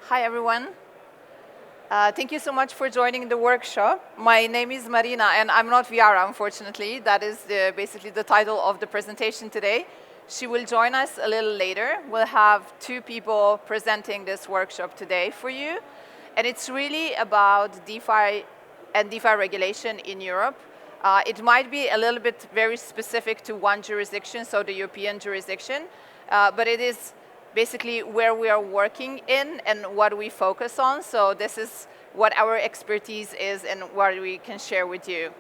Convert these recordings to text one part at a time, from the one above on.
Hi, everyone. Thank you so much for joining the workshop. My name is Marina, and I'm not Vyara, unfortunately. That is basically the title of the presentation today. She will join us a little later. We'll have two people presenting this workshop today for you. And it's really about DeFi and DeFi regulation in Europe. It might be a little bit very specific to one jurisdiction, so the European jurisdiction, but it is basically where we are working in and what we focus on. So this is what our expertise is and what we can share with you.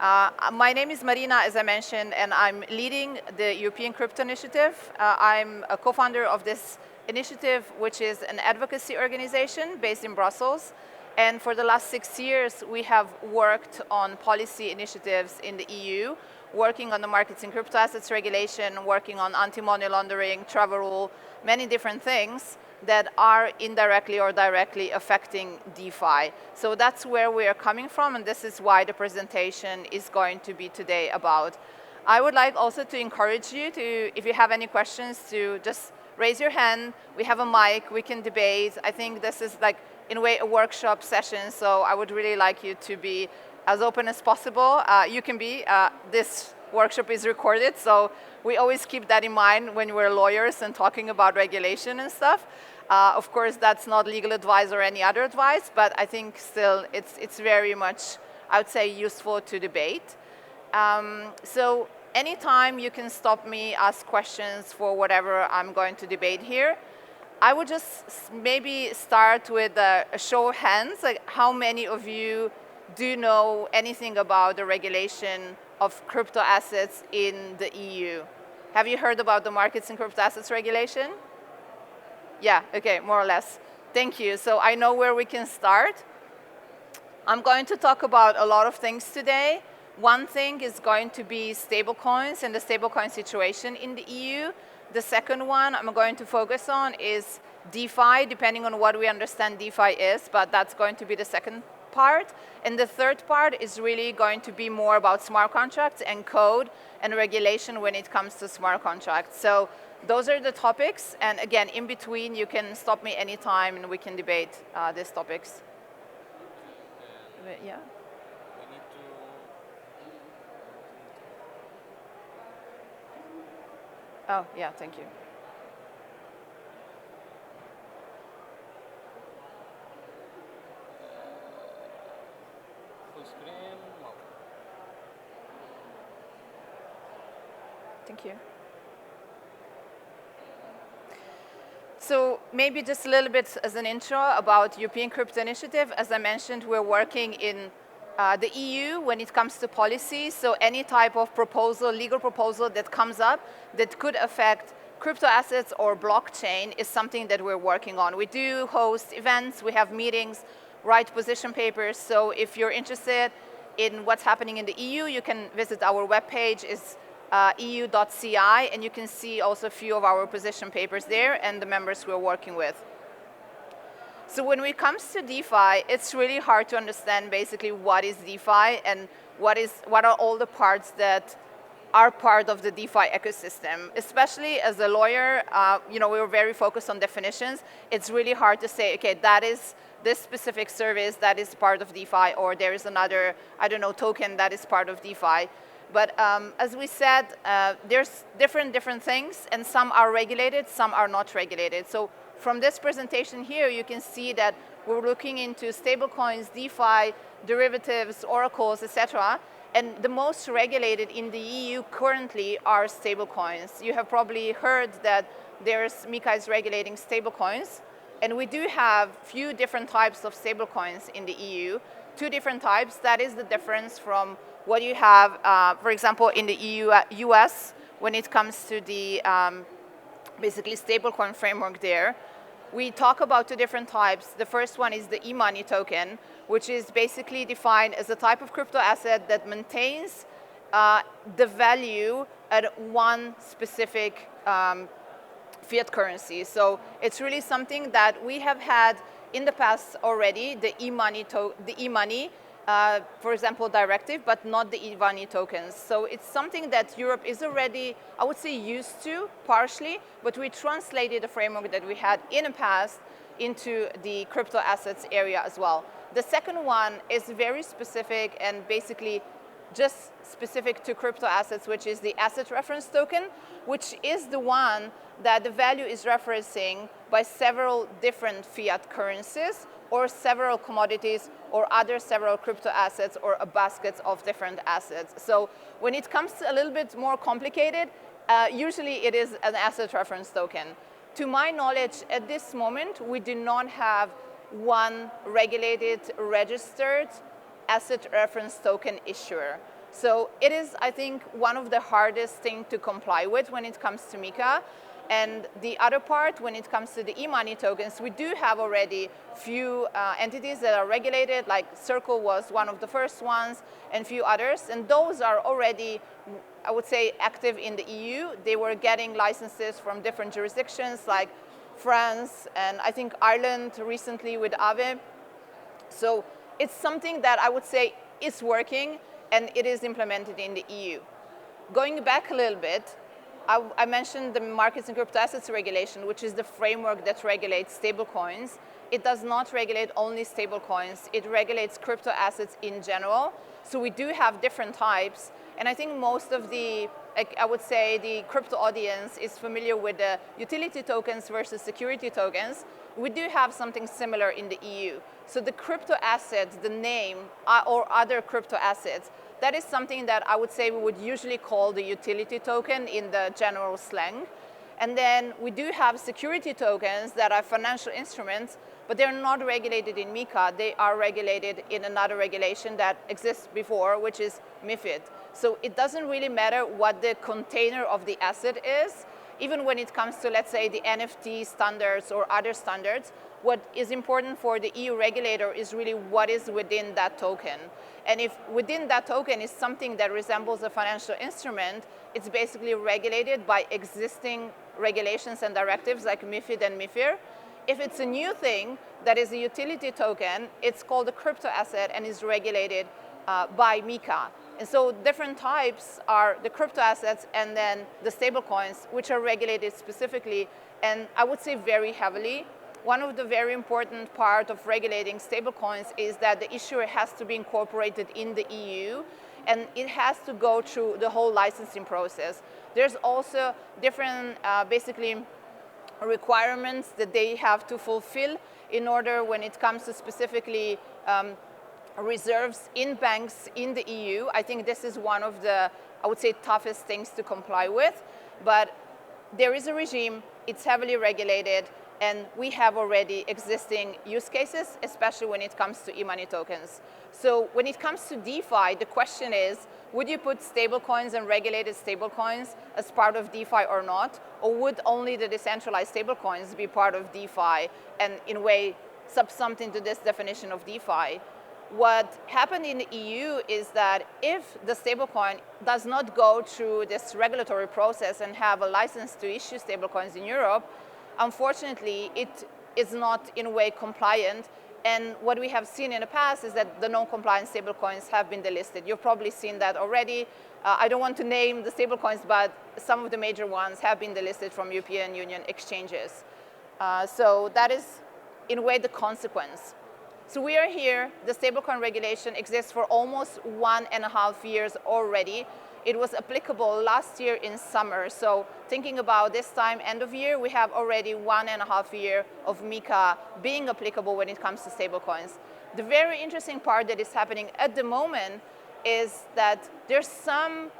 My name is Marina, as I mentioned, and I'm leading the European Crypto Initiative. I'm a co-founder of this initiative, which is an advocacy organization based in Brussels. And for the last 6 years, we have worked on policy initiatives in the EU, working on the markets in crypto assets regulation, working on anti-money laundering, travel rule, many different things that are indirectly or directly affecting DeFi. So that's where we are coming from, and this is why the presentation is going to be today about. I would like also to encourage you to, if you have any questions, to just raise your hand. We have a mic, we can debate. I think this is like, in a way, a workshop session, so I would really like you to be as open as possible. You can be. This workshop is recorded, so we always keep that in mind when we're lawyers and talking about regulation and stuff. Of course, that's not legal advice or any other advice, but I think still it's very much, I would say, useful to debate. So anytime you can stop me, ask questions for whatever I'm going to debate here. I would just maybe start with a show of hands, like how many of you do know anything about the regulation of crypto assets in the EU? Have you heard about the markets in crypto assets regulation? Yeah, okay, more or less. Thank you. So I know where we can start. I'm going to talk about a lot of things today. One thing is going to be stablecoins and the stablecoin situation in the EU. The second one I'm going to focus on is DeFi, depending on what we understand DeFi is, but that's going to be the second part. And the third part is really going to be more about smart contracts and code and regulation when it comes to smart contracts. So those are the topics. And again, in between, you can stop me anytime and we can debate these topics. Yeah. Oh, yeah, thank you. Full screen. Thank you. So maybe just a little bit as an intro about European Crypto Initiative. As I mentioned, we're working in the EU when it comes to policy. So any type of proposal, legal proposal that comes up that could affect crypto assets or blockchain is something that we're working on. We do host events, we have meetings, write position papers. So if you're interested in what's happening in the EU, you can visit our webpage. It's EU.ci, and you can see also a few of our position papers there and the members we're working with. So when it comes to DeFi, it's really hard to understand basically what is DeFi and what are all the parts that are part of the DeFi ecosystem. Especially as a lawyer, we're very focused on definitions. It's really hard to say, okay, that is this specific service that is part of DeFi, or there is another, I don't know, token that is part of DeFi. But as we said, there's different things, and some are regulated, some are not regulated. So from this presentation here, you can see that we're looking into stablecoins, DeFi, derivatives, oracles, etc. And the most regulated in the EU currently are stablecoins. You have probably heard that MiCA is regulating stablecoins. And we do have few different types of stablecoins in the EU. 2 different types. That is the difference from what you have, for example, in the US, when it comes to the basically stablecoin framework there. We talk about 2 different types. The first one is the e-money token, which is basically defined as a type of crypto asset that maintains the value at one specific fiat currency. So it's really something that we have had in the past already, the e-money, for example, directive, but not the e-money tokens. So it's something that Europe is already, I would say, used to partially, but we translated the framework that we had in the past into the crypto assets area as well. The second one is very specific and basically just specific to crypto assets, which is the asset reference token, which is the one that the value is referencing by several different fiat currencies or several commodities or other several crypto assets or a basket of different assets. So when it comes to a little bit more complicated, usually it is an asset reference token. To my knowledge, at this moment, we do not have one regulated, registered asset reference token issuer. So it is, I think, one of the hardest things to comply with when it comes to MiCA. And the other part, when it comes to the e-money tokens, we do have already few entities that are regulated, like Circle was one of the first ones, and few others. And those are already, I would say, active in the EU. They were getting licenses from different jurisdictions, like France, and I think Ireland recently with AVE. So it's something that I would say is working, and it is implemented in the EU. Going back a little bit, I mentioned the Markets and Crypto Assets Regulation, which is the framework that regulates stablecoins. It does not regulate only stablecoins. It regulates crypto assets in general. So we do have different types. And I think most of the, I would say, the crypto audience is familiar with the utility tokens versus security tokens. We do have something similar in the EU. So the crypto assets, the name, or other crypto assets, that is something that I would say we would usually call the utility token in the general slang. And then we do have security tokens that are financial instruments, but they're not regulated in MiCA. They are regulated in another regulation that exists before, which is MiFID. So it doesn't really matter what the container of the asset is, even when it comes to, let's say, the NFT standards or other standards. What is important for the EU regulator is really what is within that token. And if within that token is something that resembles a financial instrument, it's basically regulated by existing regulations and directives like MiFID and MiFIR. If it's a new thing that is a utility token, it's called a crypto asset and is regulated by MiCA. And so different types are the crypto assets and then the stable coins, which are regulated specifically, and I would say very heavily. One of the very important part of regulating stablecoins is that the issuer has to be incorporated in the EU, and it has to go through the whole licensing process. There's also different, basically, requirements that they have to fulfill in order when it comes to specifically reserves in banks in the EU. I think this is one of the, I would say, toughest things to comply with, but there is a regime, it's heavily regulated, and we have already existing use cases, especially when it comes to e-money tokens. So when it comes to DeFi, the question is, would you put stablecoins and regulated stablecoins as part of DeFi or not? Or would only the decentralized stablecoins be part of DeFi and in a way subsuming to this definition of DeFi? What happened in the EU is that if the stablecoin does not go through this regulatory process and have a license to issue stablecoins in Europe, unfortunately, it is not in a way compliant. And what we have seen in the past is that the non-compliant stablecoins have been delisted. You've probably seen that already. I don't want to name the stablecoins, but some of the major ones have been delisted from European Union exchanges. So that is, in a way, the consequence. So we are here. The stablecoin regulation exists for almost 1.5 years already. It was applicable last year in summer. So thinking about this time, end of year, we have already 1.5 years of MiCA being applicable when it comes to stablecoins. The very interesting part that is happening at the moment is that there's some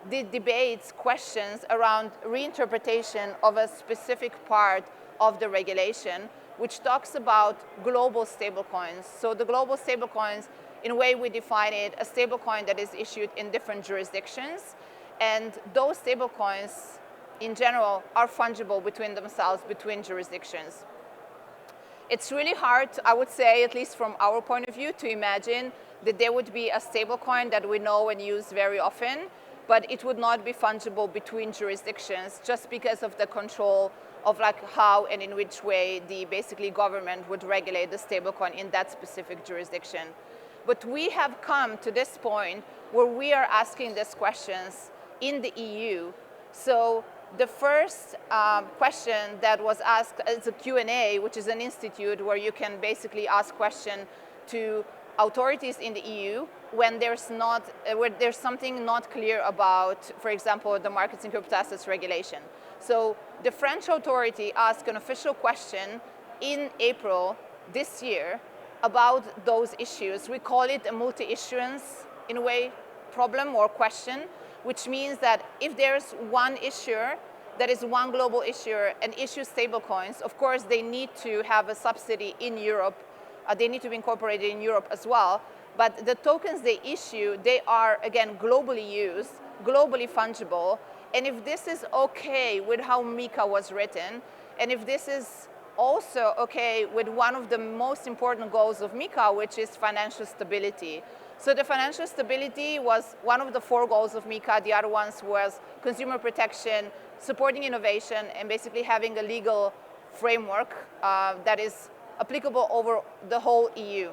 debates, questions around reinterpretation of a specific part of the regulation, which talks about global stablecoins. So the global stablecoins, in a way we define it, a stablecoin that is issued in different jurisdictions. And those stablecoins, in general, are fungible between themselves, between jurisdictions. It's really hard, I would say, at least from our point of view, to imagine that there would be a stablecoin that we know and use very often, but it would not be fungible between jurisdictions just because of the control of like how and in which way the basically government would regulate the stablecoin in that specific jurisdiction. But we have come to this point where we are asking these questions in the EU. So The first question that was asked is a Q&A, which is an institute where you can basically ask questions to authorities in the EU when there's something not clear about, for example, the markets in crypto assets regulation. So the French authority asked an official question in April this year about those issues. We call it a multi-issuance, in a way, problem or question, which means that if there's one issuer, that is one global issuer, and issues stablecoins, of course they need to have a subsidy in Europe. They need to be incorporated in Europe as well. But the tokens they issue, they are, again, globally used, globally fungible. And if this is okay with how MiCA was written, and if this is also okay with one of the most important goals of MiCA, which is financial stability. So the financial stability was one of the 4 goals of MiCA. The other ones was consumer protection, supporting innovation, and basically having a legal framework that is applicable over the whole EU.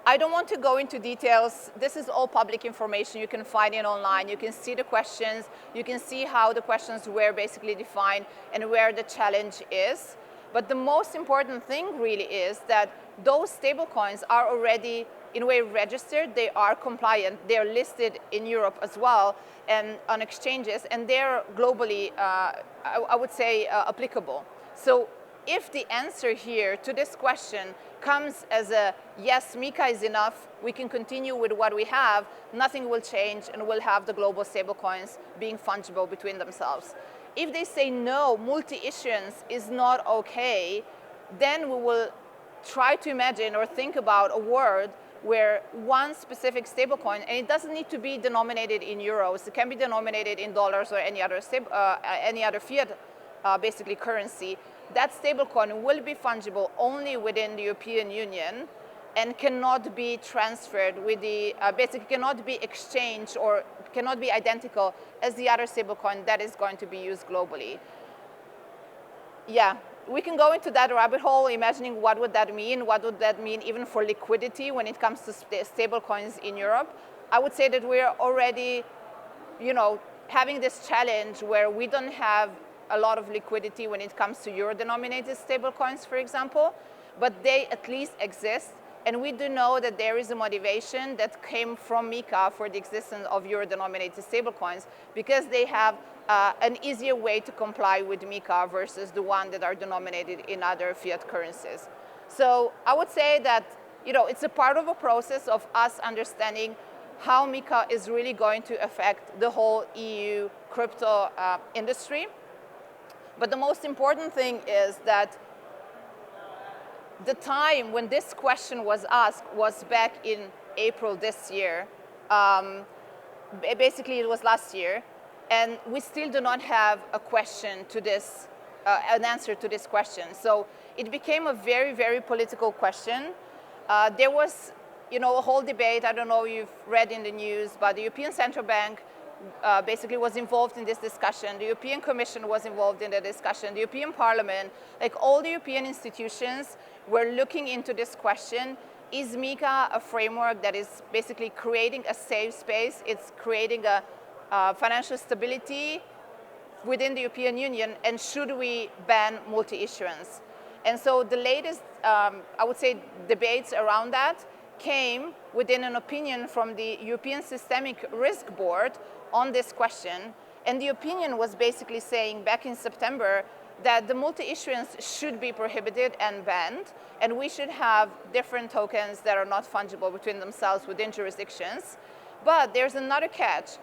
I don't want to go into details. This is all public information. You can find it online. You can see the questions. You can see how the questions were basically defined and where the challenge is. But the most important thing really is that those stablecoins are already, in a way, registered. They are compliant. They are listed in Europe as well and on exchanges, and they're globally, I would say, applicable. So if the answer here to this question comes as a yes, MiCA is enough, we can continue with what we have, nothing will change, and we'll have the global stablecoins being fungible between themselves. If they say no, multi-issuance is not okay, then we will try to imagine or think about a world where one specific stablecoin, and it doesn't need to be denominated in euros, it can be denominated in dollars or any other fiat basically currency, that stablecoin will be fungible only within the European Union and cannot be transferred with the, basically cannot be exchanged or cannot be identical as the other stablecoin that is going to be used globally. Yeah, we can go into that rabbit hole, imagining what would that mean even for liquidity when it comes to stablecoins in Europe. I would say that we're already, having this challenge where we don't have a lot of liquidity when it comes to euro-denominated stablecoins, for example, but they at least exist. And we do know that there is a motivation that came from MiCA for the existence of euro-denominated stablecoins because they have an easier way to comply with MiCA versus the one that are denominated in other fiat currencies. So I would say that it's a part of a process of us understanding how MiCA is really going to affect the whole EU crypto industry. But the most important thing is that the time when this question was asked was back in April this year. Basically, it was last year. And we still do not have a question to this, an answer to this question. So it became a very, very political question. There was, a whole debate. I don't know if you've read in the news, but the European Central Bank basically was involved in this discussion. The European Commission was involved in the discussion. The European Parliament, like all the European institutions, were looking into this question. Is MiCA a framework that is basically creating a safe space? It's creating a financial stability within the European Union, and should we ban multi-issuance? And so the latest, I would say, debates around that came within an opinion from the European Systemic Risk Board on this question. And the opinion was basically saying back in September that the multi-issuance should be prohibited and banned, and we should have different tokens that are not fungible between themselves within jurisdictions. But there's another catch.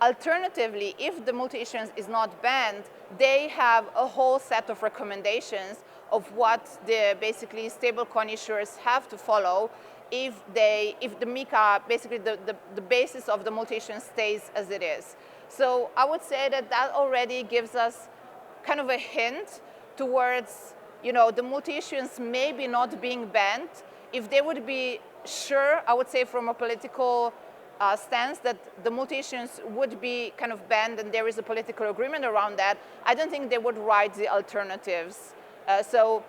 Alternatively, if the multi-issuance is not banned, they have a whole set of recommendations of what the basically stablecoin issuers have to follow if the MiCA, basically the basis of the multi-issuance stays as it is. So I would say that already gives us kind of a hint towards, the multi-issuance maybe not being banned. If they would be sure, I would say from a political stance that the multi-issuance would be kind of banned and there is a political agreement around that, I don't think they would write the alternatives. So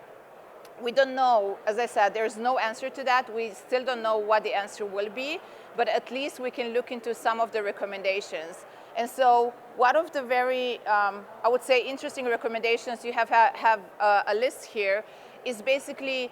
we don't know. As I said, there's no answer to that. We still don't know what the answer will be, but at least we can look into some of the recommendations. And so one of the very, I would say, interesting recommendations, you have a list here, is basically,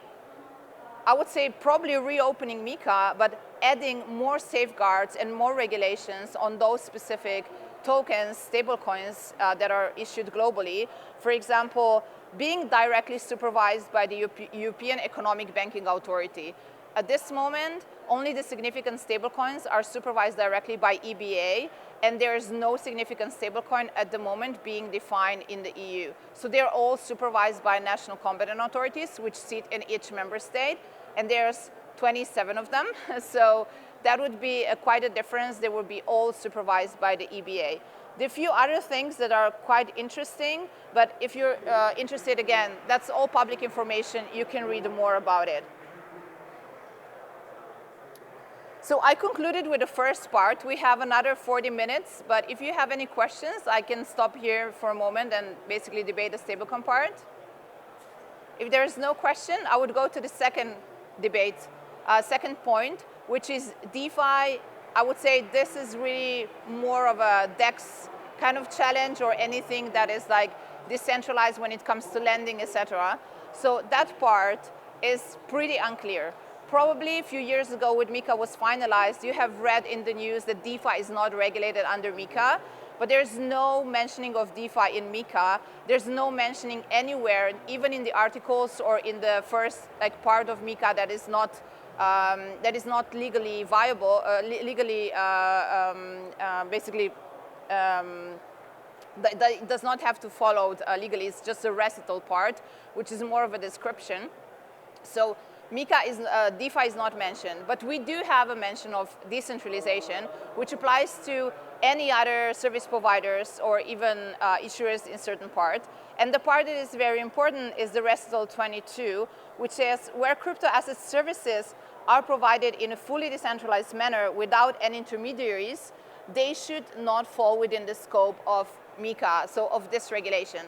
I would say, probably reopening MiCA, but adding more safeguards and more regulations on those specific tokens, stablecoins that are issued globally. For example, being directly supervised by the European Economic Banking Authority. At this moment, only the significant stablecoins are supervised directly by EBA, and there is no significant stablecoin at the moment being defined in the EU. So they're all supervised by national competent authorities, which sit in each member state, and there's 27 of them. So that would be quite a difference. They would be all supervised by the EBA. There are a few other things that are quite interesting, but if you're interested, again, that's all public information. You can read more about it. So I concluded with the first part. We have another 40 minutes, but if you have any questions, I can stop here for a moment and basically debate the stablecoin part. If there is no question, I would go to the second debate, second point, which is DeFi. I would say this is really more of a DEX kind of challenge, or anything that is like decentralized when it comes to lending, etc. So that part is pretty unclear. Probably a few years ago when MiCA was finalized, you have read in the news that DeFi is not regulated under MiCA, but there's no mentioning of DeFi in MiCA. There's no mentioning anywhere, even in the articles or in the first part of MiCA that is not legally viable, that does not have to follow legally. It's just the recital part, which is more of a description. So MiCA is, DeFi is not mentioned, but we do have a mention of decentralization, which applies to any other service providers or even issuers in certain part. And the part that is very important is the recital 22, which says where crypto asset services are provided in a fully decentralized manner without any intermediaries, they should not fall within the scope of MiCA, so of this regulation.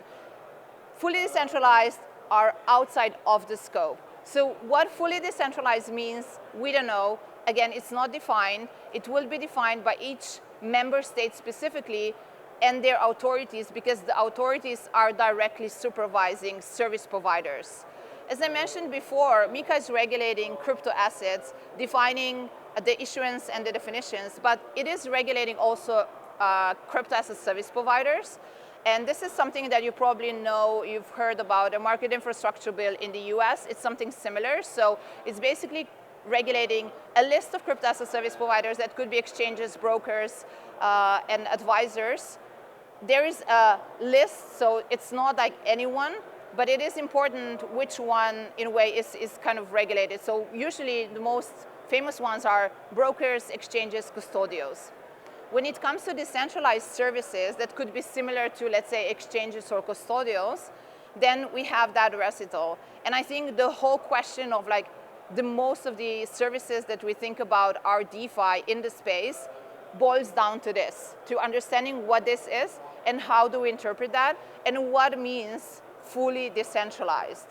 Fully decentralized are outside of the scope. So what fully decentralized means, we don't know. Again, it's not defined. It will be defined by each member state specifically and their authorities, because the authorities are directly supervising service providers. As I mentioned before, MiCA is regulating crypto assets, defining the issuance and the definitions, but it is regulating also crypto asset service providers. And this is something that you probably know, you've heard about a market infrastructure bill in the US. It's something similar. So it's basically regulating a list of crypto asset service providers that could be exchanges, brokers, and advisors. There is a list, so it's not like anyone, but it is important which one, in a way, is kind of regulated. So usually the most famous ones are brokers, exchanges, custodials. When it comes to decentralized services that could be similar to, let's say, exchanges or custodials, then we have that recital. And I think the whole question of the most of the services that we think about are DeFi in the space boils down to this, to understanding what this is and how do we interpret that and what means fully decentralized.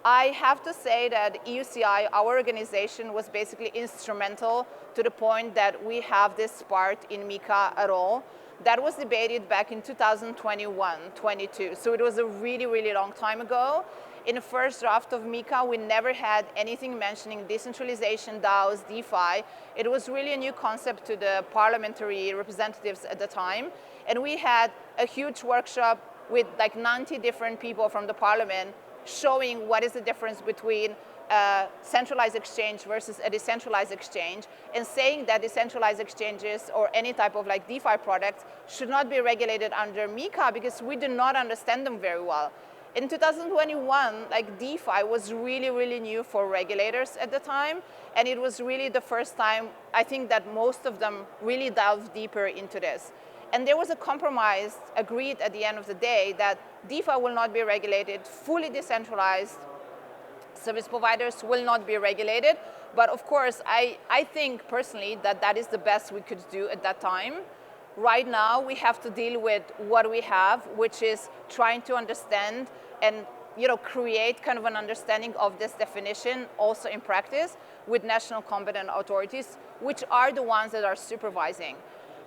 I have to say that EUCI, our organization, was basically instrumental to the point that we have this part in MiCA at all. That was debated back in 2021-22, so it was a really, really long time ago. In the first draft of MiCA, we never had anything mentioning decentralization, DAOs, DeFi. It was really a new concept to the parliamentary representatives at the time, and we had a huge workshop with 90 different people from the parliament showing what is the difference between a centralized exchange versus a decentralized exchange, and saying that decentralized exchanges or any type of DeFi products should not be regulated under MiCA because we do not understand them very well. In 2021, DeFi was really, really new for regulators at the time, and it was really the first time, I think, that most of them really delved deeper into this. And there was a compromise agreed at the end of the day that DeFi will not be regulated, fully decentralized service providers will not be regulated. But of course, I think personally that that is the best we could do at that time. Right now, we have to deal with what we have, which is trying to understand and create kind of an understanding of this definition also in practice with national competent authorities, which are the ones that are supervising.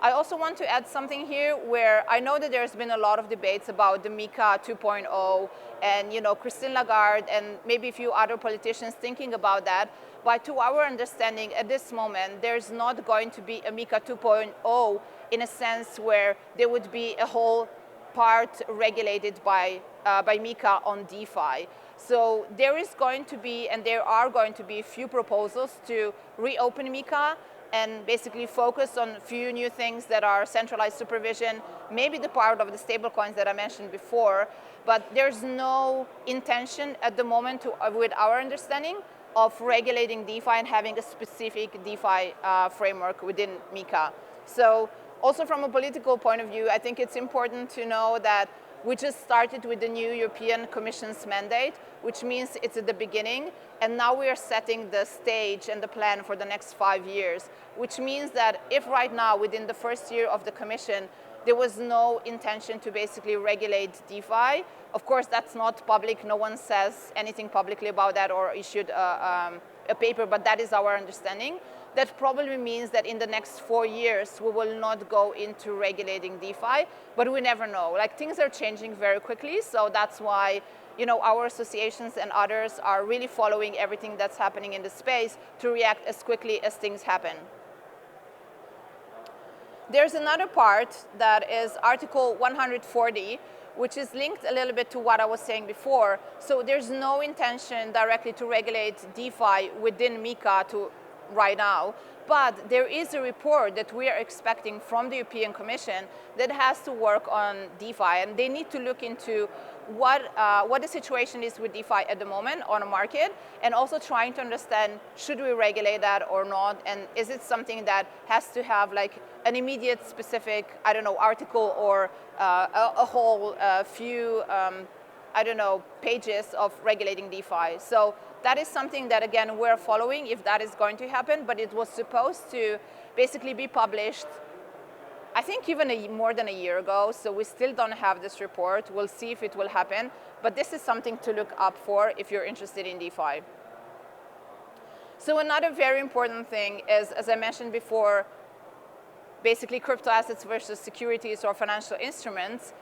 I also want to add something here where I know that there's been a lot of debates about the MiCA 2.0 and Christine Lagarde and maybe a few other politicians thinking about that. But to our understanding at this moment, there's not going to be a MiCA 2.0 in a sense where there would be a whole part regulated by MiCA on DeFi. So there is going to be, and there are going to be a few proposals to reopen MiCA and basically focus on a few new things that are centralized supervision, maybe the part of the stablecoins that I mentioned before, but there's no intention at the moment, with our understanding, of regulating DeFi and having a specific DeFi framework within MiCA. So also from a political point of view, I think it's important to know that we just started with the new European Commission's mandate, which means it's at the beginning, and now we are setting the stage and the plan for the next 5 years, which means that if right now, within the first year of the Commission, there was no intention to basically regulate DeFi, of course that's not public, no one says anything publicly about that or issued a paper, but that is our understanding. That probably means that in the next 4 years, we will not go into regulating DeFi, but we never know. Like, things are changing very quickly, so that's why our associations and others are really following everything that's happening in the space to react as quickly as things happen. There's another part that is Article 140, which is linked a little bit to what I was saying before. So there's no intention directly to regulate DeFi within MiCA right now, but there is a report that we are expecting from the European Commission that has to work on DeFi, and they need to look into what the situation is with DeFi at the moment on a market, and also trying to understand, should we regulate that or not, and is it something that has to have like an immediate specific, I don't know, article or a whole few, I don't know, pages of regulating DeFi. So that is something that, again, we're following if that is going to happen, but it was supposed to basically be published, I think even more than a year ago, so we still don't have this report. We'll see if it will happen, but this is something to look up for if you're interested in DeFi. So another very important thing is, as I mentioned before, basically crypto assets versus securities or financial instruments.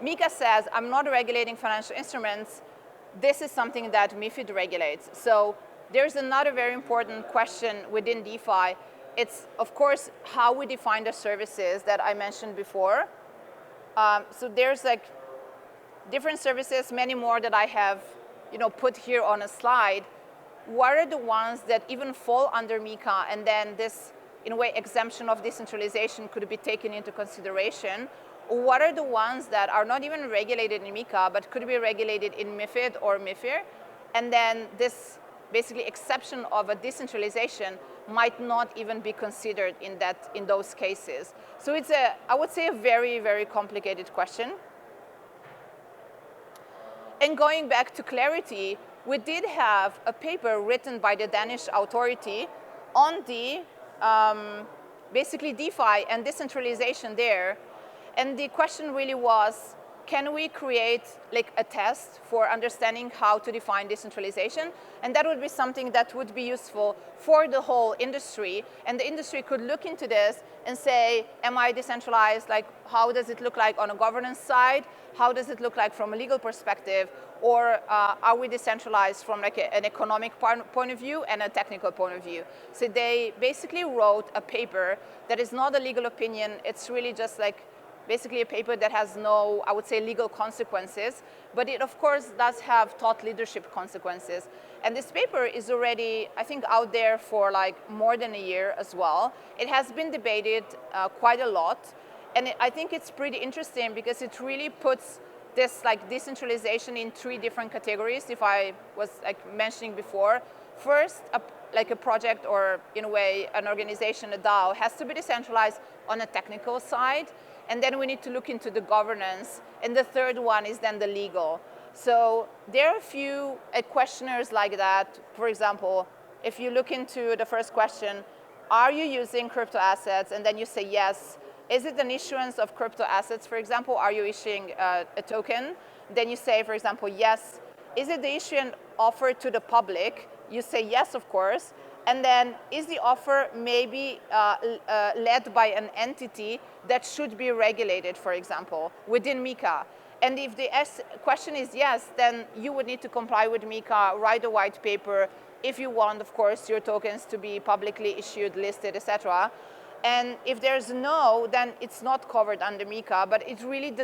MiCA says, I'm not regulating financial instruments. This is something that MiFID regulates. So there's another very important question within DeFi. It's, of course, how we define the services that I mentioned before. So there's like different services, many more that I have put here on a slide. What are the ones that even fall under MiCA, and then this, in a way, exemption of decentralization could be taken into consideration? What are the ones that are not even regulated in MiCA, but could be regulated in MiFID or MiFIR? And then this basically exception of a decentralization might not even be considered in those cases. So it's I would say, a very, very complicated question. And going back to clarity, we did have a paper written by the Danish authority on the basically DeFi and decentralization there. And the question really was, can we create like a test for understanding how to define decentralization? And that would be something that would be useful for the whole industry. And the industry could look into this and say, am I decentralized? Like, how does it look like on a governance side? How does it look like from a legal perspective? Or are we decentralized from like an economic point of view and a technical point of view? So they basically wrote a paper that is not a legal opinion. It's really just like basically a paper that has no, I would say, legal consequences, but it of course does have thought leadership consequences. And this paper is already, I think, out there for like more than a year as well. It has been debated quite a lot, and I think it's pretty interesting because it really puts this like decentralization in 3 different categories, if I was like mentioning before. First, like a project or in a way an organization, a DAO, has to be decentralized on a technical side. And then we need to look into the governance. And the third one is then the legal. So there are a few questionnaires like that. For example, if you look into the first question, are you using crypto assets? And then you say yes. Is it an issuance of crypto assets, for example? Are you issuing a token? Then you say, for example, yes. Is it the issuance offered to the public? You say yes, of course. And then, is the offer maybe led by an entity that should be regulated, for example, within MiCA? And if the question is yes, then you would need to comply with MiCA, write a white paper, if you want, of course, your tokens to be publicly issued, listed, etc. And if there's no, then it's not covered under MiCA, but it's really,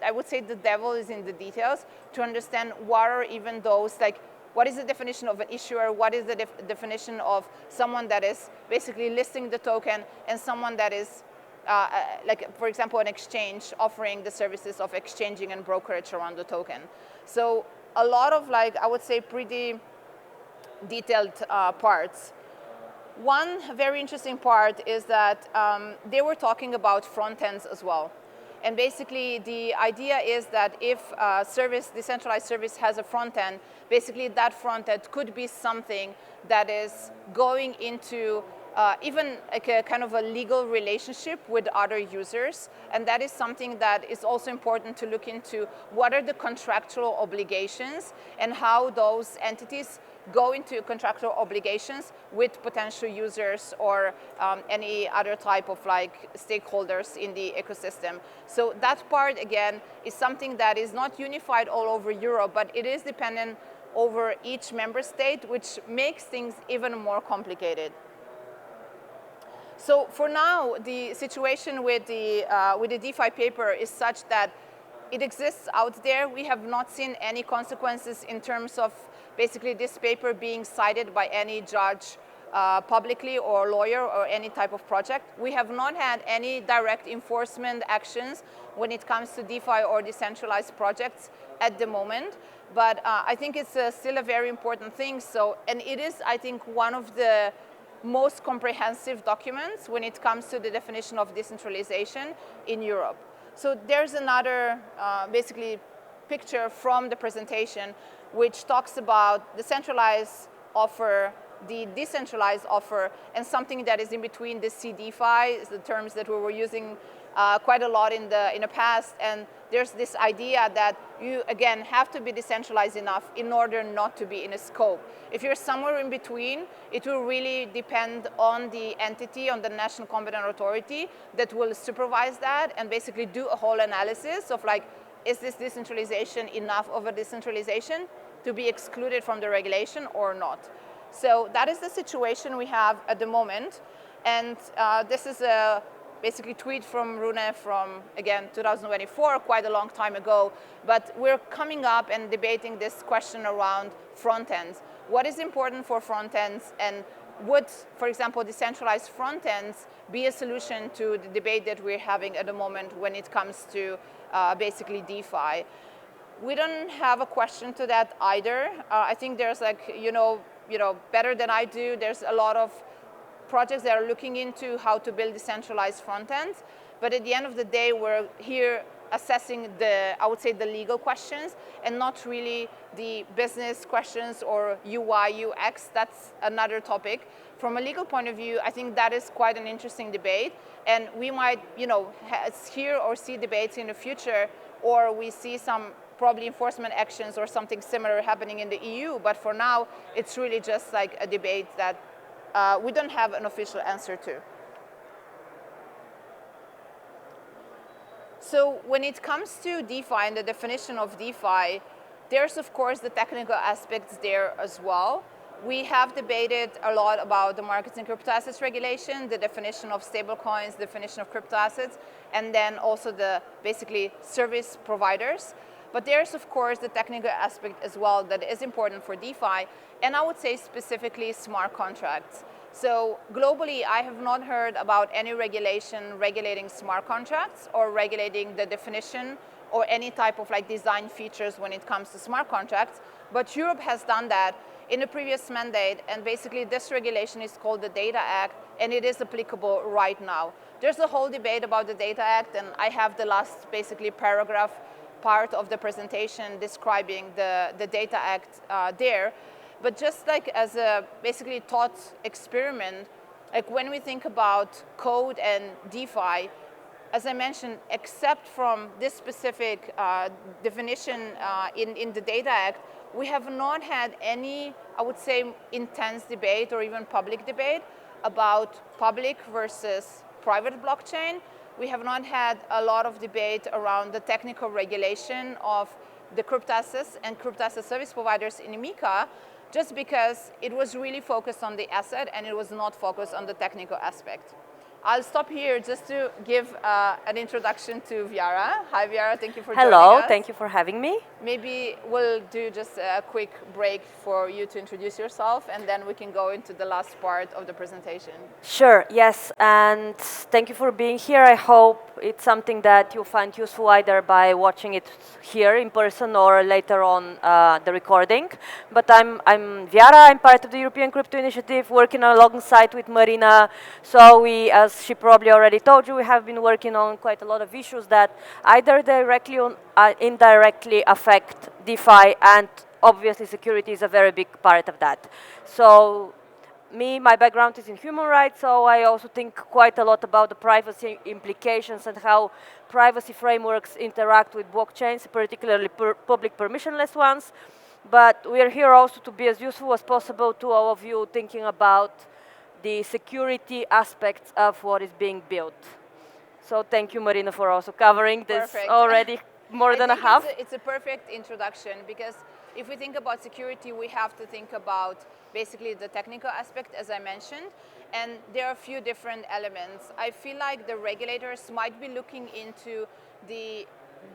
I would say the devil is in the details to understand what are even those, like, what is the definition of an issuer? What is the definition of someone that is basically listing the token and someone that is, like, for example, an exchange offering the services of exchanging and brokerage around the token. So a lot of, like, I would say pretty detailed parts. One very interesting part is that they were talking about front ends as well. And basically, the idea is that if a service, decentralized service, has a front end, basically that front end could be something that is going into even like a kind of a legal relationship with other users. And that is something that is also important to look into. What are the contractual obligations and how those entities go into contractual obligations with potential users or any other type of like stakeholders in the ecosystem. So that part, again, is something that is not unified all over Europe, but it is dependent over each member state, which makes things even more complicated. So for now, the situation with the DeFi paper is such that it exists out there. We have not seen any consequences in terms of basically this paper being cited by any judge publicly or lawyer or any type of project. We have not had any direct enforcement actions when it comes to DeFi or decentralized projects at the moment. But I think it's still a very important thing. So, and it is, I think, one of the most comprehensive documents when it comes to the definition of decentralization in Europe. So there's another basically picture from the presentation which talks about the centralized offer, the decentralized offer, and something that is in between the CDFI, the terms that we were using quite a lot in the past. And there's this idea that you, again, have to be decentralized enough in order not to be in a scope. If you're somewhere in between, it will really depend on the entity, on the national competent authority that will supervise that and basically do a whole analysis of like, is this decentralization enough of a decentralization to be excluded from the regulation or not? So that is the situation we have at the moment. And this is a basically tweet from Rune from, again, 2024, quite a long time ago. But we're coming up and debating this question around front ends. What is important for front ends, and would, for example, decentralized front ends be a solution to the debate that we're having at the moment when it comes to basically DeFi? We don't have a question to that either. I think there's like, you know, better than I do, there's a lot of projects that are looking into how to build decentralized front ends. But at the end of the day, we're here assessing the, I would say, the legal questions and not really the business questions or UI, UX. That's another topic. From a legal point of view, I think that is quite an interesting debate. And we might, hear or see debates in the future, or we see some probably enforcement actions or something similar happening in the EU. But for now, it's really just like a debate that we don't have an official answer to. So when it comes to DeFi and the definition of DeFi, there's of course the technical aspects there as well. We have debated a lot about the markets and crypto assets regulation, the definition of stablecoins, definition of crypto assets, and then also the basically service providers. But there's of course the technical aspect as well that is important for DeFi, and I would say specifically smart contracts. So globally, I have not heard about any regulation regulating smart contracts or regulating the definition or any type of like design features when it comes to smart contracts. But Europe has done that in a previous mandate, and basically this regulation is called the Data Act, and it is applicable right now. There's a whole debate about the Data Act, and I have the last basically paragraph part of the presentation describing the Data Act there. But just like as a basically thought experiment, like when we think about code and DeFi, as I mentioned, except from this specific definition in the Data Act, we have not had any, I would say, intense debate or even public debate about public versus private blockchain. We have not had a lot of debate around the technical regulation of the crypto assets and crypto asset service providers in MiCA, just because it was really focused on the asset and it was not focused on the technical aspect. I'll stop here just to give an introduction to Vyara. Hi Vyara, thank you for joining us. Hello, thank you for having me. Maybe we'll do just a quick break for you to introduce yourself, and then we can go into the last part of the presentation. Sure, yes, and thank you for being here. I hope it's something that you'll find useful either by watching it here in person or later on the recording. But I'm Vyara, I'm part of the European Crypto Initiative, working alongside with Marina. So we, as she probably already told you, we have been working on quite a lot of issues that either directly or indirectly affect DeFi, and obviously security is a very big part of that. So my background is in human rights, so I also think quite a lot about the privacy implications and how privacy frameworks interact with blockchains, particularly public permissionless ones. But we are here also to be as useful as possible to all of you thinking about the security aspects of what is being built. So thank you, Marina, for also covering this already more than a half. It's a perfect introduction, because if we think about security, we have to think about basically the technical aspect, as I mentioned, and there are a few different elements. I feel like the regulators might be looking into the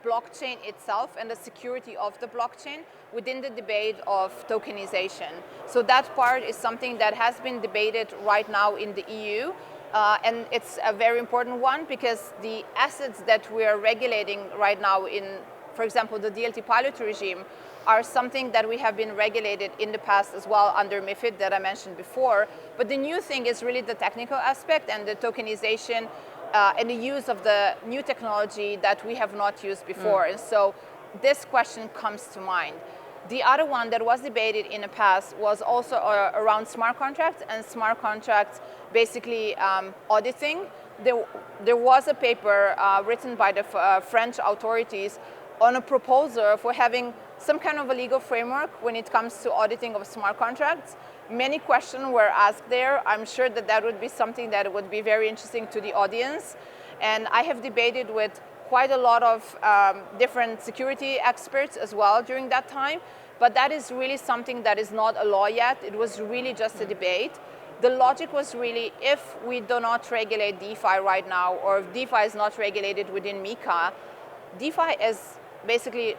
blockchain itself and the security of the blockchain within the debate of tokenization. So that part is something that has been debated right now in the EU. And it's a very important one, because the assets that we are regulating right now in, for example, the DLT pilot regime, are something that we have been regulated in the past as well under MiFID that I mentioned before. But the new thing is really the technical aspect and the tokenization and the use of the new technology that we have not used before. And so this question comes to mind. The other one that was debated in the past was also around smart contracts, and smart contracts basically auditing. There was a paper written by the French authorities on a proposal for having some kind of a legal framework when it comes to auditing of smart contracts. Many questions were asked there. I'm sure that that would be something that would be very interesting to the audience. And I have debated with quite a lot of different security experts as well during that time. But that is really something that is not a law yet. It was really just a debate. The logic was really, if we do not regulate DeFi right now, or if DeFi is not regulated within MiCA, DeFi is basically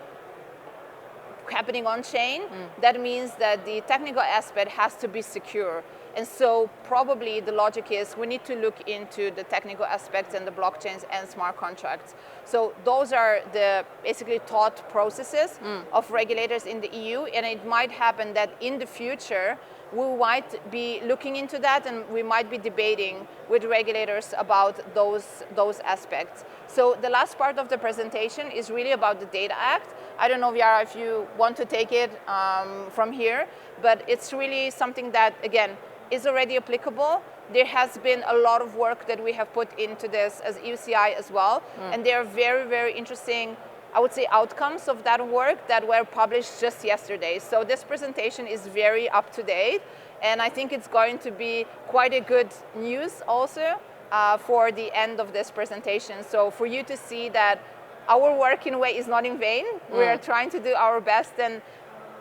happening on chain. That means that the technical aspect has to be secure. And so probably the logic is we need to look into the technical aspects and the blockchains and smart contracts. So those are the basically thought processes of regulators in the EU. And it might happen that in the future, we might be looking into that, and we might be debating with regulators about those aspects. So the last part of the presentation is really about the Data Act. I don't know, Vyara, if you want to take it from here, but it's really something that, again, is already applicable. There has been a lot of work that we have put into this as EUCI as well, and there are very, very interesting, I would say, outcomes of that work that were published just yesterday. So this presentation is very up to date, and I think it's going to be quite a good news also for the end of this presentation. So for you to see that our work in a way is not in vain. We are trying to do our best, and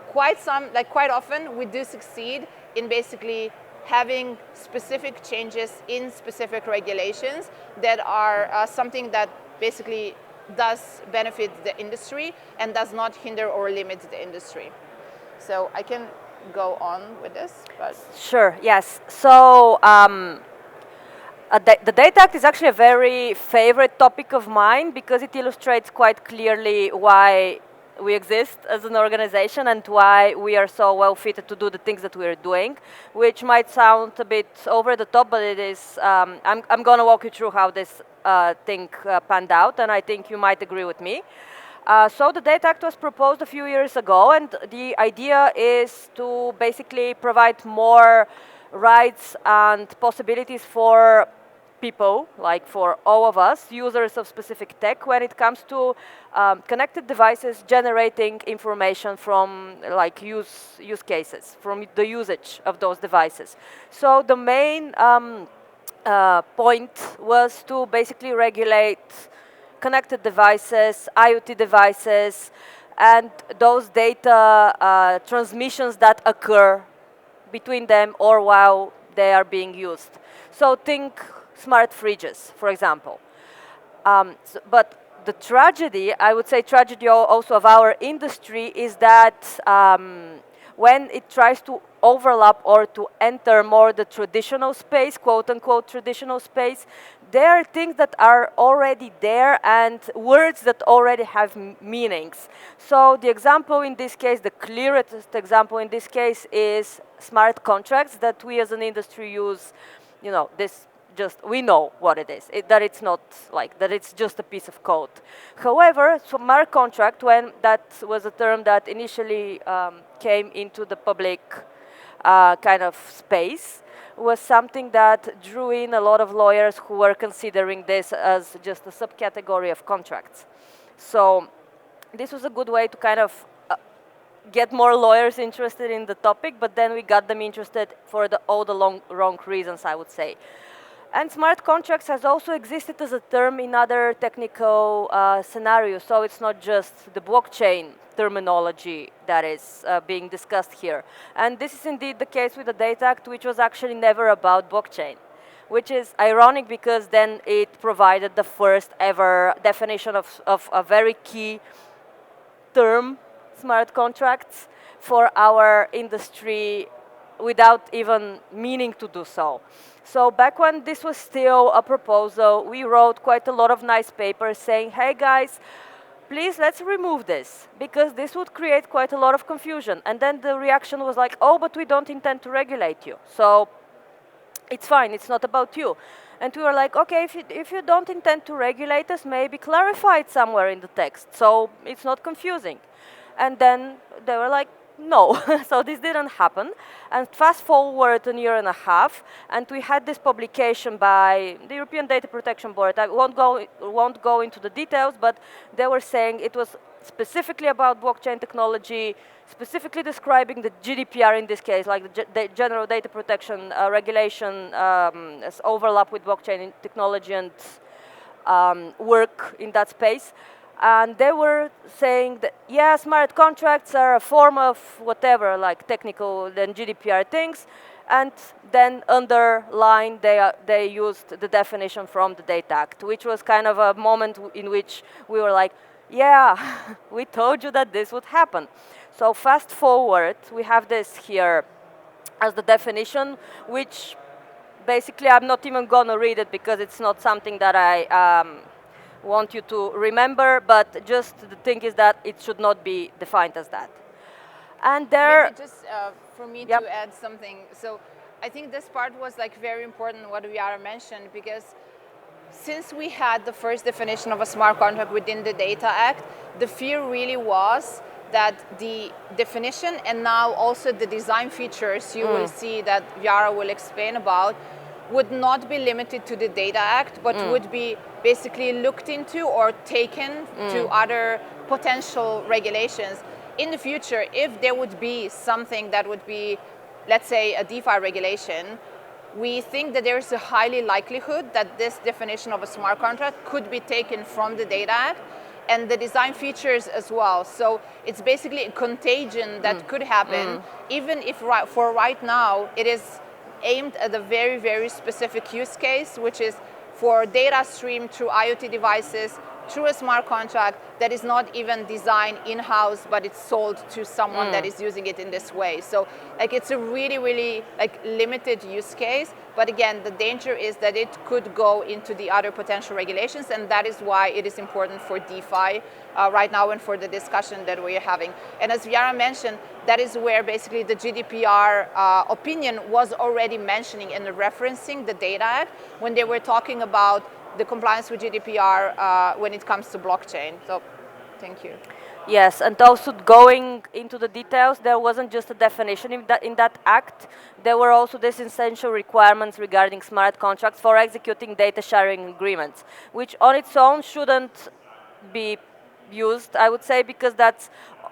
quite often we do succeed in basically having specific changes in specific regulations that are something that basically does benefit the industry and does not hinder or limit the industry. So I can go on with this. But Sure, yes. So the Data Act is actually a very favorite topic of mine, because it illustrates quite clearly why we exist as an organization and why we are so well fitted to do the things that we are doing, which might sound a bit over the top, but it is. I'm going to walk you through how this thing panned out, and I think you might agree with me. So the Data Act was proposed a few years ago, and the idea is to basically provide more rights and possibilities for people, like for all of us, users of specific tech, when it comes to connected devices generating information from like use cases, from the usage of those devices. So the main point was to basically regulate connected devices, IoT devices, and those data transmissions that occur between them or while they are being used. So think smart fridges, for example. But the tragedy, I would say tragedy also of our industry, is that when it tries to overlap or to enter more the traditional space, quote unquote traditional space, there are things that are already there and words that already have meanings. So the example in this case, the clearest example in this case is smart contracts that we as an industry use. You know, we know what it is, that it's not like, that it's just a piece of code. However, smart contract, when that was a term that initially came into the public kind of space, was something that drew in a lot of lawyers who were considering this as just a subcategory of contracts. So this was a good way to kind of get more lawyers interested in the topic, but then we got them interested for all the wrong reasons, I would say. And smart contracts has also existed as a term in other technical scenarios, so it's not just the blockchain terminology that is being discussed here. And this is indeed the case with the Data Act, which was actually never about blockchain, which is ironic because then it provided the first ever definition of a very key term, smart contracts, for our industry without even meaning to do so. So back when this was still a proposal, we wrote quite a lot of nice papers saying, hey guys, please let's remove this, because this would create quite a lot of confusion. And then the reaction was like, oh, but we don't intend to regulate you. So it's fine, it's not about you. And we were like, okay, if you don't intend to regulate us, maybe clarify it somewhere in the text, so it's not confusing. And then they were like, no, so this didn't happen. And fast forward a year and a half, and we had this publication by the European Data Protection Board. I won't go into the details, but they were saying it was specifically about blockchain technology, specifically describing the GDPR in this case, like the General Data Protection Regulation as overlap with blockchain technology and work in that space. And they were saying that, yeah, smart contracts are a form of whatever, like technical and GDPR things. And then underline, they used the definition from the Data Act, which was kind of a moment in which we were like, yeah, we told you that this would happen. So fast forward, we have this here as the definition, which basically I'm not even going to read it because it's not something that I want you to remember, but just the thing is that it should not be defined as that. And there... Maybe just for me to add something. So I think this part was like very important what Vyara mentioned, because since we had the first definition of a smart contract within the Data Act, the fear really was that the definition and now also the design features you will see that Vyara will explain about would not be limited to the Data Act, but would be basically looked into or taken to other potential regulations. In the future, if there would be something that would be, let's say, a DeFi regulation, we think that there's a highly likelihood that this definition of a smart contract could be taken from the Data Act and the design features as well. So it's basically a contagion that could happen, even if for right now it is aimed at a very, very specific use case, which is for data stream through IoT devices, through a smart contract that is not even designed in-house, but it's sold to someone that is using it in this way. So like it's a really, really like limited use case. But again, the danger is that it could go into the other potential regulations, and that is why it is important for DeFi right now and for the discussion that we are having. And as Vyara mentioned, that is where basically the GDPR opinion was already mentioning and referencing the Data Act when they were talking about the compliance with GDPR when it comes to blockchain. So Thank you. Yes, and also going into the details, there wasn't just a definition in that act. There were also these essential requirements regarding smart contracts for executing data sharing agreements, which on its own shouldn't be used, I would say, because that's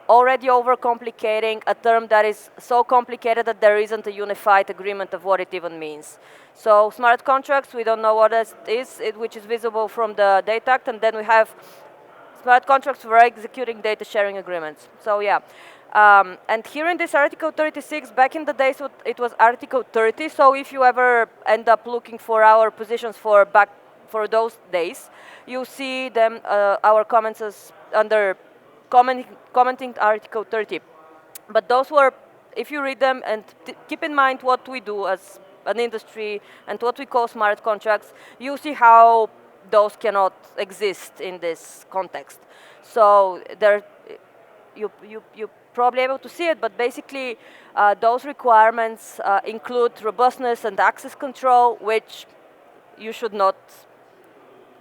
already overcomplicating a term that is so complicated that there isn't a unified agreement of what it even means. So smart contracts, we don't know what it is, which is visible from the Data Act, and then we have smart contracts for executing data sharing agreements. So yeah. And here in this Article 36, back in the days it was Article 30, so if you ever end up looking for our positions for those days, you see them, our comments as under commenting Article 30. But those were, if you read them and keep in mind what we do as an industry and what we call smart contracts, you see how those cannot exist in this context. So there, you probably able to see it, but basically those requirements include robustness and access control, which you should not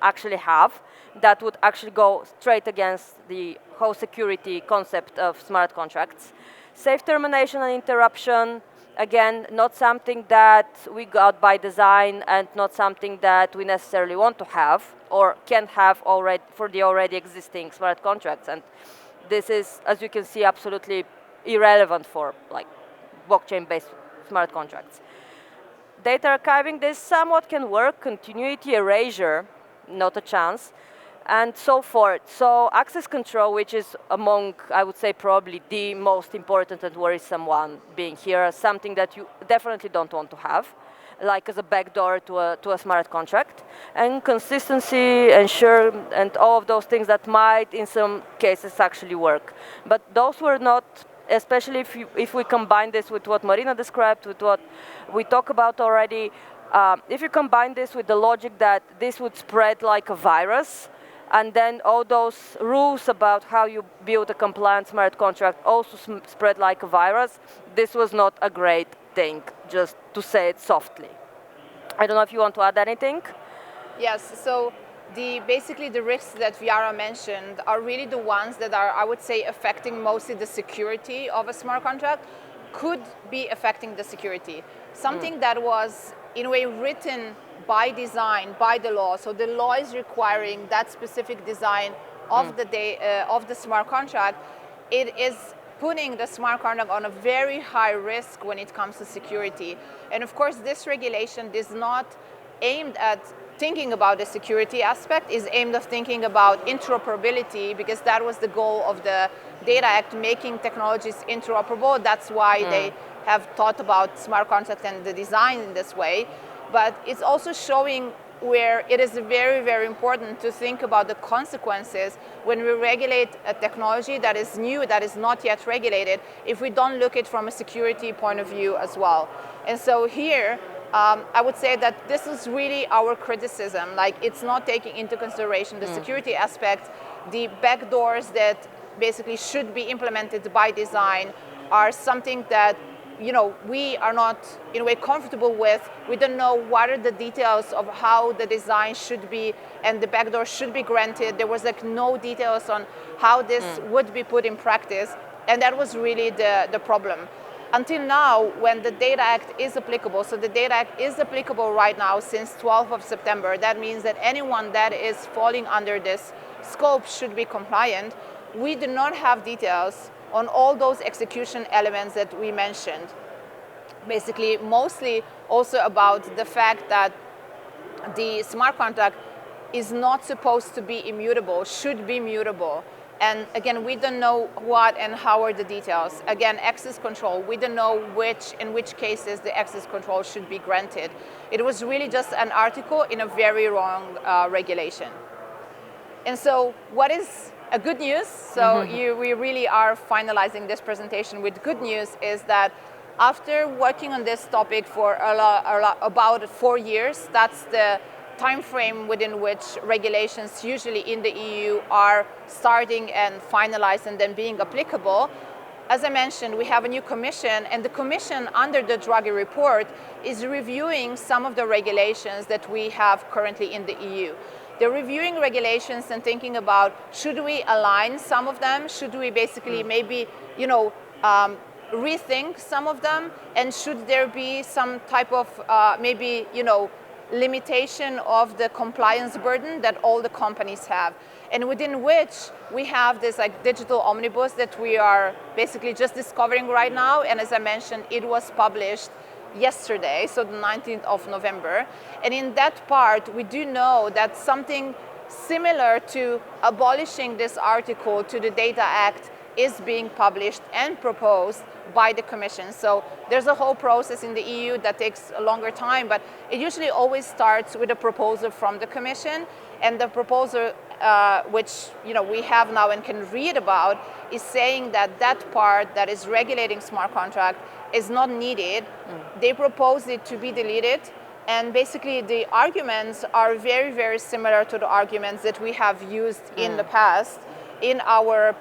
actually have. That would actually go straight against the whole security concept of smart contracts. Safe termination and interruption, again, not something that we got by design and not something that we necessarily want to have or can have already for the already existing smart contracts. And this is, as you can see, absolutely irrelevant for like blockchain-based smart contracts. Data archiving, this somewhat can work. Continuity erasure, not a chance, and so forth. So access control, which is among, I would say, probably the most important and worrisome one being here, something that you definitely don't want to have, like as a backdoor to a smart contract. And consistency, ensure, and all of those things that might, in some cases, actually work. But those were not, especially if we combine this with what Marina described, with what we talk about already, if you combine this with the logic that this would spread like a virus, and then all those rules about how you build a compliant smart contract also spread like a virus, this was not a great thing, just to say it softly. I don't know if you want to add anything? Yes, so basically the risks that Vyara mentioned are really the ones that are, I would say, affecting mostly the security of a smart contract, could be affecting the security. Something that was, in a way, written by design, by the law. So the law is requiring that specific design of the smart contract. It is putting the smart contract on a very high risk when it comes to security. And of course, this regulation is not aimed at thinking about the security aspect, is aimed at thinking about interoperability, because that was the goal of the Data Act, making technologies interoperable. That's why they have thought about smart contracts and the design in this way. But it's also showing where it is very, very important to think about the consequences when we regulate a technology that is new, that is not yet regulated, if we don't look at it from a security point of view as well. And so here, I would say that this is really our criticism. Like, it's not taking into consideration the security aspect. The backdoors that basically should be implemented by design are something that, you know, we are not in a way comfortable with. We don't know what are the details of how the design should be and the backdoor should be granted. There was like no details on how this would be put in practice, and that was really the problem. Until now, when the Data Act is applicable, so the Data Act is applicable right now since 12th of September. That means that anyone that is falling under this scope should be compliant. We do not have details on all those execution elements that we mentioned. Basically, mostly also about the fact that the smart contract is not supposed to be immutable, should be mutable. And again, we don't know what and how are the details. Again, access control, we don't know in which cases the access control should be granted. It was really just an article in a very wrong regulation. And so what is a good news, we really are finalizing this presentation with good news, is that after working on this topic for about 4 years, that's the time frame within which regulations usually in the EU are starting and finalized and then being applicable. As I mentioned, we have a new commission, and the commission under the Draghi report is reviewing some of the regulations that we have currently in the EU. they're reviewing regulations and thinking about, should we align some of them? Should we basically maybe, rethink some of them? And should there be some type of maybe, limitation of the compliance burden that all the companies have? And within which we have this like digital omnibus that we are basically just discovering right now. And as I mentioned, it was published yesterday, so the 19th of November. And in that part, we do know that something similar to abolishing this article to the Data Act is being published and proposed by the Commission. So there's a whole process in the EU that takes a longer time, but it usually always starts with a proposal from the Commission. And the proposal, which we have now and can read about, is saying that that part that is regulating smart contract is not needed. They propose it to be deleted. And basically the arguments are very, very similar to the arguments that we have used in the past in our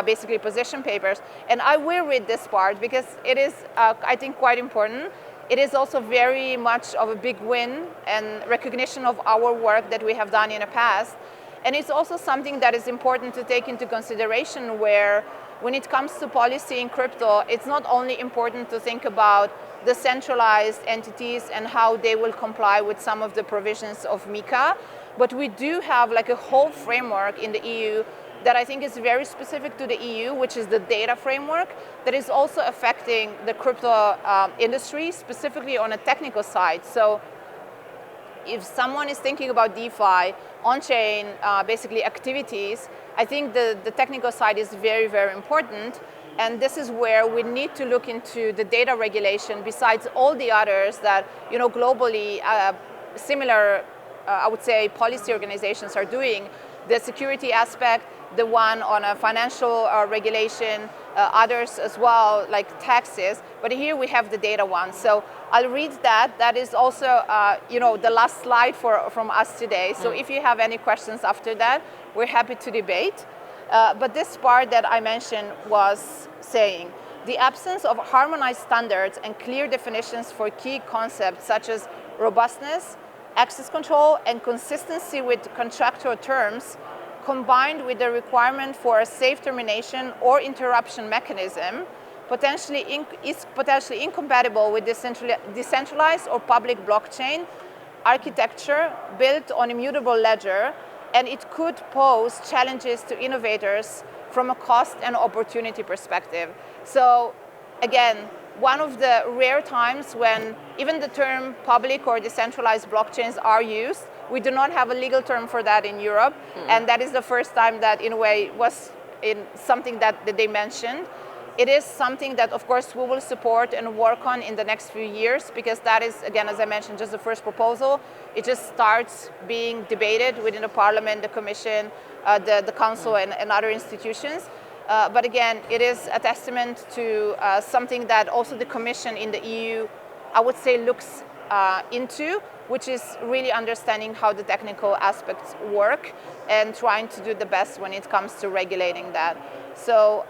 basically position papers. And I will read this part because it is, I think, quite important. It is also very much of a big win and recognition of our work that we have done in the past. And it's also something that is important to take into consideration where when it comes to policy in crypto, it's not only important to think about the centralized entities and how they will comply with some of the provisions of MiCA, but we do have like a whole framework in the EU that I think is very specific to the EU, which is the data framework, that is also affecting the crypto industry, specifically on a technical side. So if someone is thinking about DeFi, on-chain, basically activities, I think the technical side is very, very important. And this is where we need to look into the data regulation besides all the others that, globally similar, I would say, policy organizations are doing. The security aspect, the one on a financial regulation, others as well, like taxes. But here we have the data one. So I'll read that. That is also, the last slide from us today. So if you have any questions after that, we're happy to debate. But this part that I mentioned was saying, the absence of harmonized standards and clear definitions for key concepts such as robustness, access control, and consistency with contractual terms, combined with the requirement for a safe termination or interruption mechanism, is potentially incompatible with decentralized or public blockchain architecture built on immutable ledger, and it could pose challenges to innovators from a cost and opportunity perspective. So again, one of the rare times when even the term public or decentralized blockchains are used, we do not have a legal term for that in Europe, and that is the first time that in a way was in something that they mentioned. It is something that, of course, we will support and work on in the next few years, because that is, again, as I mentioned, just the first proposal. It just starts being debated within the Parliament, the Commission, the Council, and other institutions. But again, it is a testament to something that also the Commission in the EU, I would say, looks into, which is really understanding how the technical aspects work and trying to do the best when it comes to regulating that. So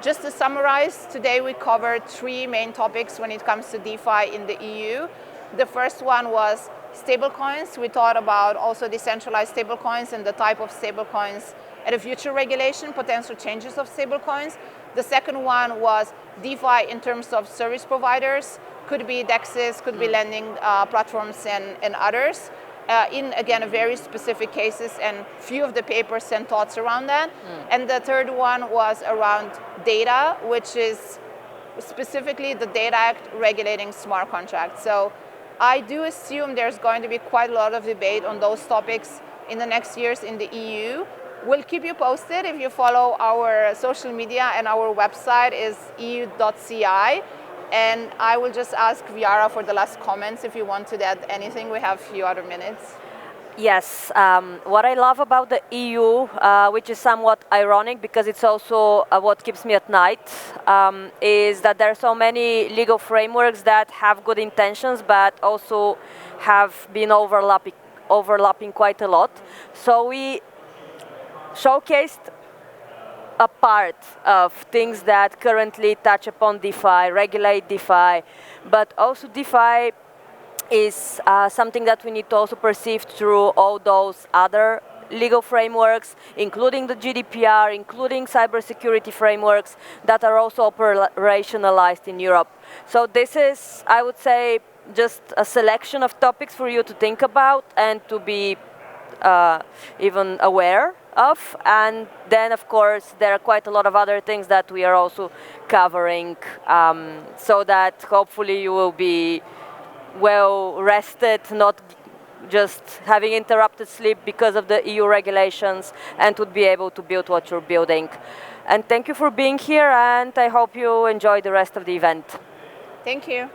just to summarize, today we covered 3 main topics when it comes to DeFi in the EU. The first one was stablecoins. We thought about also decentralized stablecoins and the type of stablecoins and the future regulation, potential changes of stablecoins. The second one was DeFi in terms of service providers, could be DEXs, could be lending platforms and others. In, again, very specific cases, and few of the papers and thoughts around that. And the third one was around data, which is specifically the Data Act regulating smart contracts. So I do assume there's going to be quite a lot of debate on those topics in the next years in the EU. We'll keep you posted if you follow our social media, and our website is eu.ci. And I will just ask Vyara for the last comments if you want to add anything. We have a few other minutes. Yes, what I love about the EU, which is somewhat ironic because it's also what keeps me at night, is that there are so many legal frameworks that have good intentions but also have been overlapping quite a lot. So we showcased a part of things that currently touch upon DeFi, regulate DeFi, but also DeFi is something that we need to also perceive through all those other legal frameworks, including the GDPR, including cybersecurity frameworks that are also operationalized in Europe. So this is, I would say, just a selection of topics for you to think about and to be even aware of. And then, of course, there are quite a lot of other things that we are also covering, so that hopefully you will be well rested, not just having interrupted sleep because of the EU regulations, and would be able to build what you're building. And thank you for being here, and I hope you enjoy the rest of the event. Thank you.